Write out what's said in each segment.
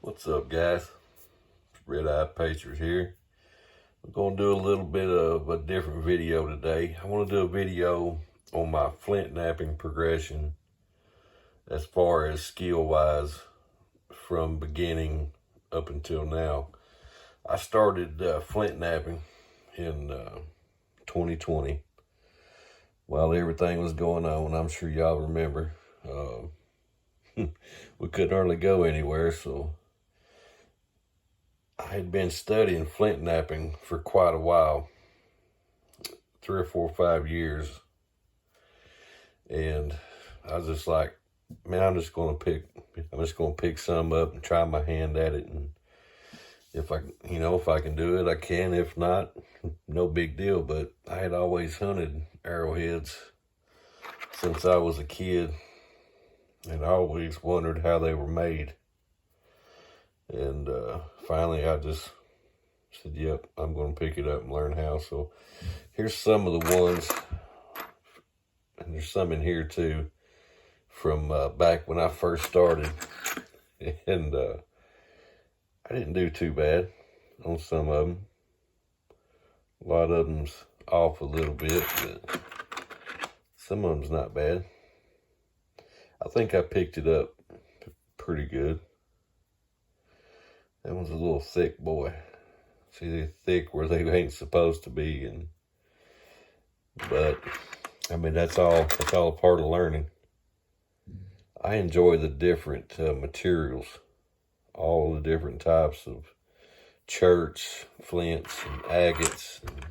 What's up, guys? Red Eye Pacers here. I'm going to do a little bit of a different video today. I want to do a video on my Flintknapping progression as far as skill-wise from beginning up until now. I started Flintknapping in 2020 while everything was going on. I'm sure y'all remember. We couldn't hardly go anywhere, so I had been studying Flintknapping for quite a while, 3 or 4 or 5 years, and I was just like, man, I'm just gonna pick some up and try my hand at it, and if I can do it, I can. If not, no big deal. But I had always hunted arrowheads since I was a kid, and I always wondered how they were made. And finally, I just said, yep, I'm going to pick it up and learn how. So here's some of the ones, and there's some in here too, from back when I first started. And I didn't do too bad on some of them. A lot of them's off a little bit, but some of them's not bad. I think I picked it up pretty good. That one's a little thick boy. See, they're thick where they ain't supposed to be, but I mean that's all a part of learning. I enjoy the different materials, all the different types of church, flints, and agates, and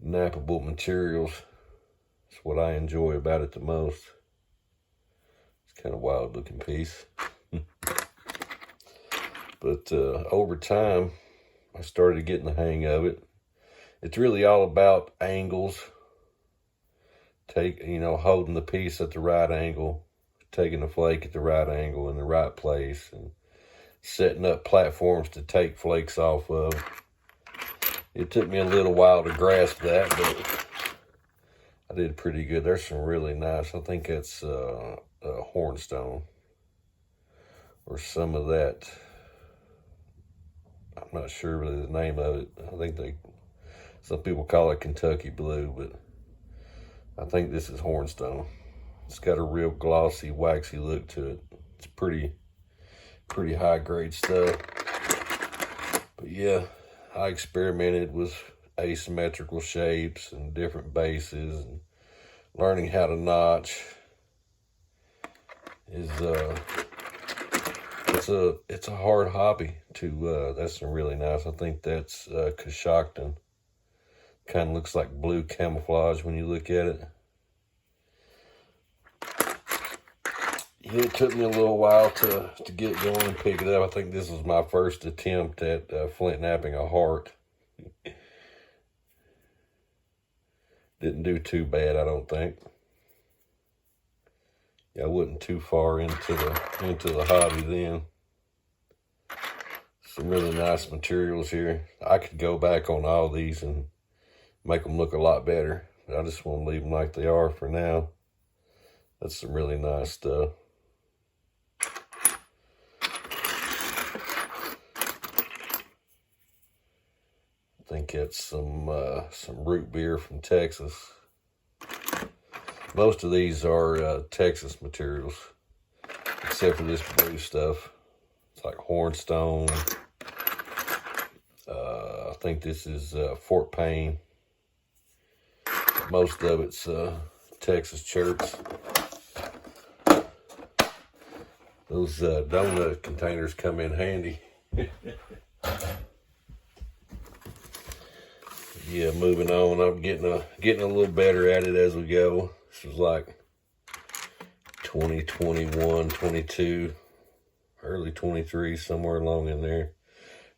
knappable materials. It's what I enjoy about it the most. It's kind of a wild looking piece. But over time, I started getting the hang of it. It's really all about angles. Holding the piece at the right angle, taking the flake at the right angle in the right place, and setting up platforms to take flakes off of. It took me a little while to grasp that, but I did pretty good. There's some really nice, I think that's hornstone or some of that. I'm not sure really the name of it. I think some people call it Kentucky blue, but I think this is hornstone. It's got a real glossy, waxy look to it. It's pretty high grade stuff. But yeah, I experimented with asymmetrical shapes and different bases, and learning how to notch is it's a hard hobby to that's some really nice. I think that's Coshocton. Kind of looks like blue camouflage when you look at it. Yeah, it took me a little while to get going and pick it up. I think this was my first attempt at Flintknapping a heart. Didn't do too bad, I don't think. Yeah, I wasn't too far into the hobby then. Some really nice materials here. I could go back on all these and make them look a lot better, but I just want to leave them like they are for now. That's some really nice stuff. I think that's some root beer from Texas. Most of these are Texas materials, except for this blue stuff. It's like hornstone. I think this is Fort Payne. Most of it's Texas church. Those donut containers come in handy. Yeah, moving on. I'm getting a little better at it as we go. This was like 2021, 22, early 23, somewhere along in there.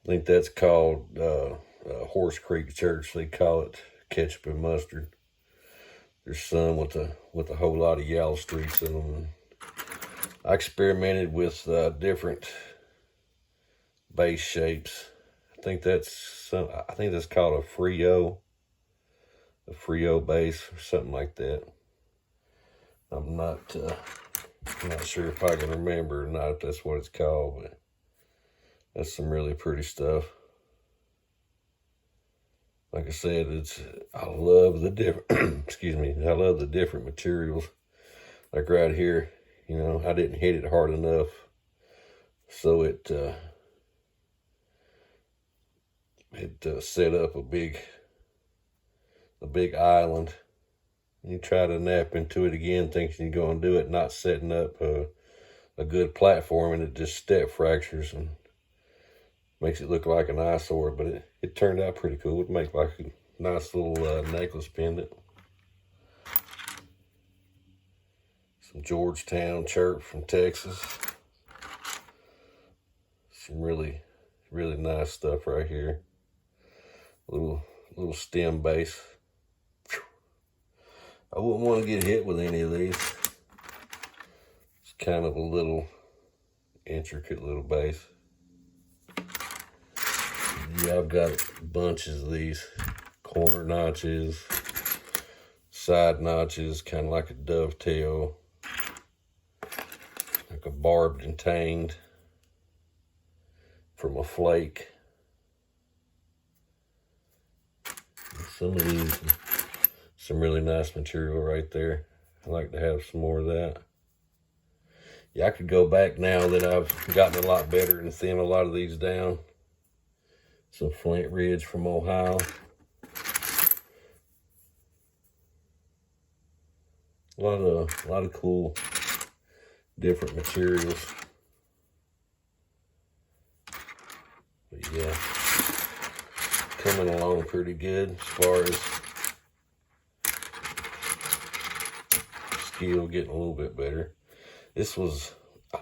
I think that's called Horse Creek Church. They call it ketchup and mustard. There's some with a whole lot of yellow streaks in them. I experimented with different base shapes. I think that's called a Frio base or something like that. I'm not sure if I can remember or not if that's what it's called, but That's some really pretty stuff. Like I said, I love the different, excuse me, I love the different materials. Like right here, you know, I didn't hit it hard enough, so it set up a big island. You try to nap into it again, thinking you're going to do it, not setting up a good platform, and it just step fractures and makes it look like an eyesore. But it turned out pretty cool. It makes like a nice little necklace pendant. Some Georgetown chirp from Texas. Some really, really nice stuff right here. Little stem base. I wouldn't want to get hit with any of these. It's kind of a little intricate little base. Yeah, I've got bunches of these corner notches, side notches, kind of like a dovetail, like a barbed and tanged from a flake. And some of these, some really nice material right there. I like to have some more of that. Yeah, I could go back now that I've gotten a lot better and thin a lot of these down. Some Flint Ridge from Ohio. A lot of cool different materials. But yeah, coming along pretty good as far as skill, getting a little bit better. I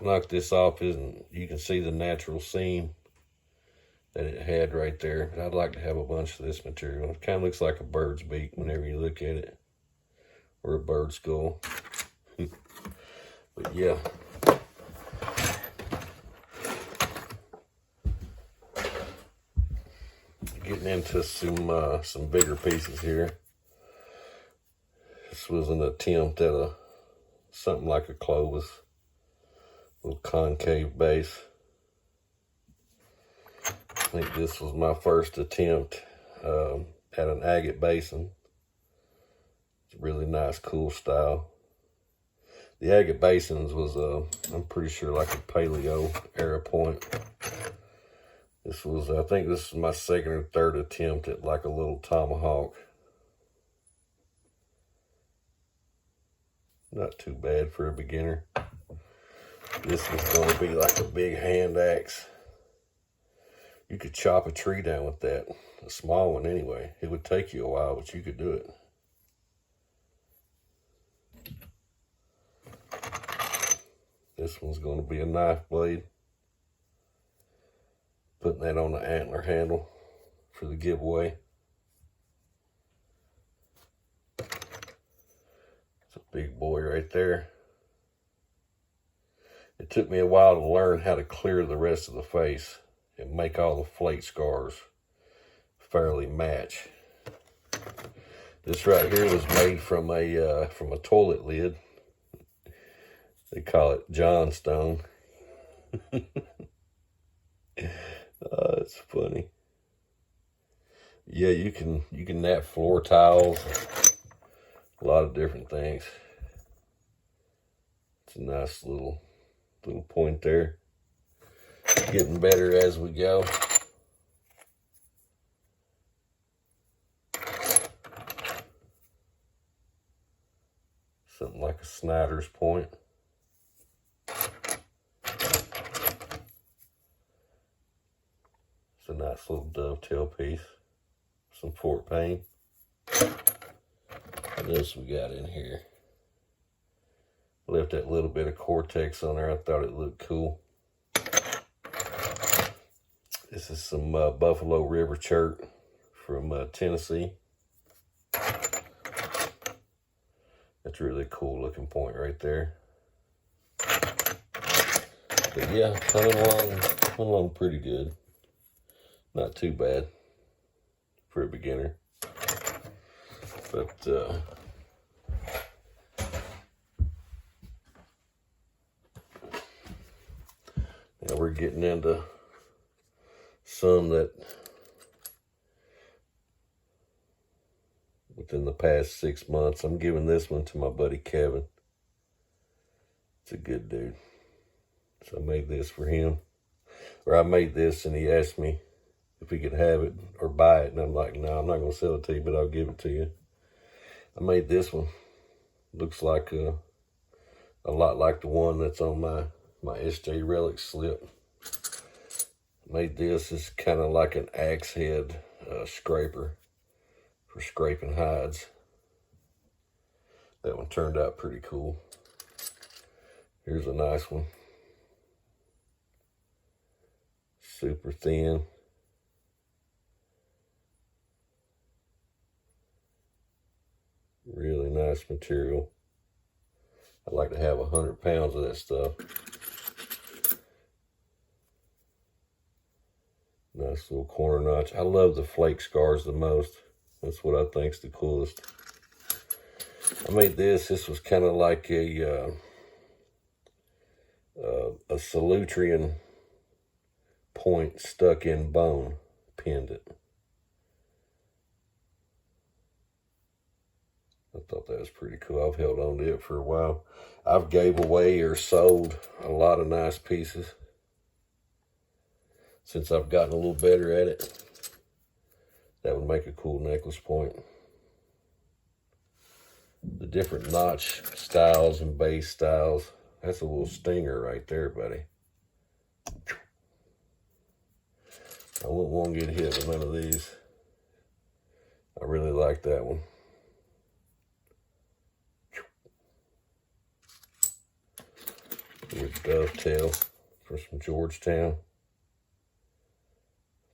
knocked this off, and you can see the natural seam that it had right there. But I'd like to have a bunch of this material. It kind of looks like a bird's beak whenever you look at it, or a bird skull. But yeah. Getting into some bigger pieces here. This was an attempt at something like a Clovis, little concave base. I think this was my first attempt at an agate basin. It's a really nice, cool style. The agate basins was, I'm pretty sure, like a paleo era point. I think this is my second or third attempt at like a little tomahawk. Not too bad for a beginner. This was going to be like a big hand axe. You could chop a tree down with that. A small one anyway. It would take you a while, but you could do it. This one's going to be a knife blade. Putting that on the antler handle for the giveaway. It's a big boy right there. It took me a while to learn how to clear the rest of the face and make all the flake scars fairly match. This right here was made from a toilet lid. They call it Johnstone. It's funny. Yeah, you can nap floor tiles, a lot of different things. It's a nice little point there. Getting better as we go. Something like a Snyder's point. It's a nice little dovetail piece. Some Fort Payne. What else we got in here? Left that little bit of Cortex on there. I thought it looked cool. This is some Buffalo River chert from Tennessee. That's a really cool looking point right there. But yeah, coming along pretty good. Not too bad for a beginner. But now we're getting into some that within the past 6 months. I'm giving this one to my buddy Kevin. It's a good dude. So I made this for him. Or I made this and he asked me if he could have it or buy it. And I'm like, no, I'm not going to sell it to you, but I'll give it to you. I made this one. Looks like a lot like the one that's on my SJ Relic slip. Made this. It's kind of like an axe head scraper for scraping hides. That one turned out pretty cool. Here's a nice one. Super thin. Really nice material. I'd like to have 100 pounds of that stuff. Nice little corner notch. I love the flake scars the most. That's what I think's the coolest. I made this. This was kind of like a Salutrian point stuck in bone pendant. I thought that was pretty cool. I've held on to it for a while. I've gave away or sold a lot of nice pieces since I've gotten a little better at it. That would make a cool necklace point. The different notch styles and base styles. That's a little stinger right there, buddy. I wouldn't want to get hit with none of these. I really like that one. Here's dovetail for some Georgetown.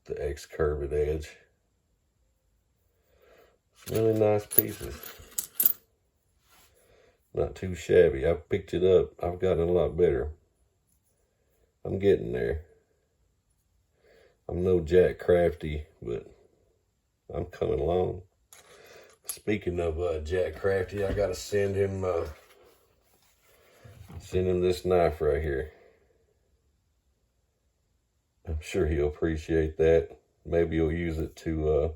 The X curved edge. Some really nice pieces. Not too shabby. I've picked it up. I've gotten a lot better. I'm getting there. I'm no Jack Crafty, but I'm coming along. Speaking of Jack Crafty, I gotta send him this knife right here. I'm sure he'll appreciate that. Maybe he'll use it to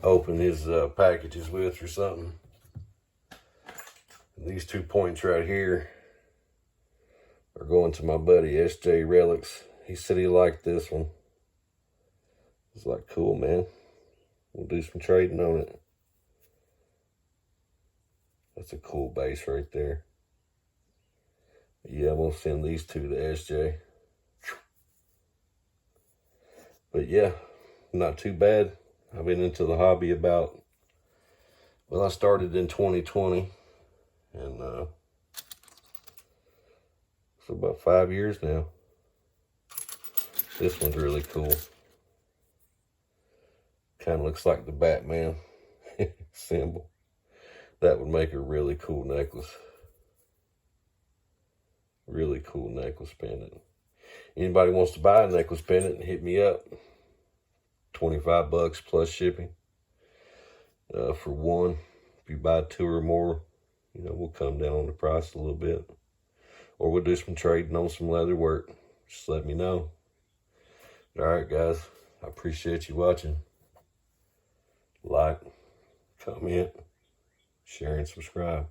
open his packages with or something. And these 2 points right here are going to my buddy SJ Relics. He said he liked this one. It's like, cool, man. We'll do some trading on it. That's a cool base right there. Yeah, I'm going to send these 2 to SJ. But yeah, not too bad. I've been into the hobby about, well, I started in 2020. And it's about 5 years now. This one's really cool. Kind of looks like the Batman symbol. That would make a really cool necklace. Really cool necklace pendant. Anybody wants to buy a necklace pendant, hit me up. $25 plus shipping for one. If you buy 2 or more, you know, we'll come down on the price a little bit. Or we'll do some trading on some leather work. Just let me know. All right, guys. I appreciate you watching. Like, comment, share, and subscribe.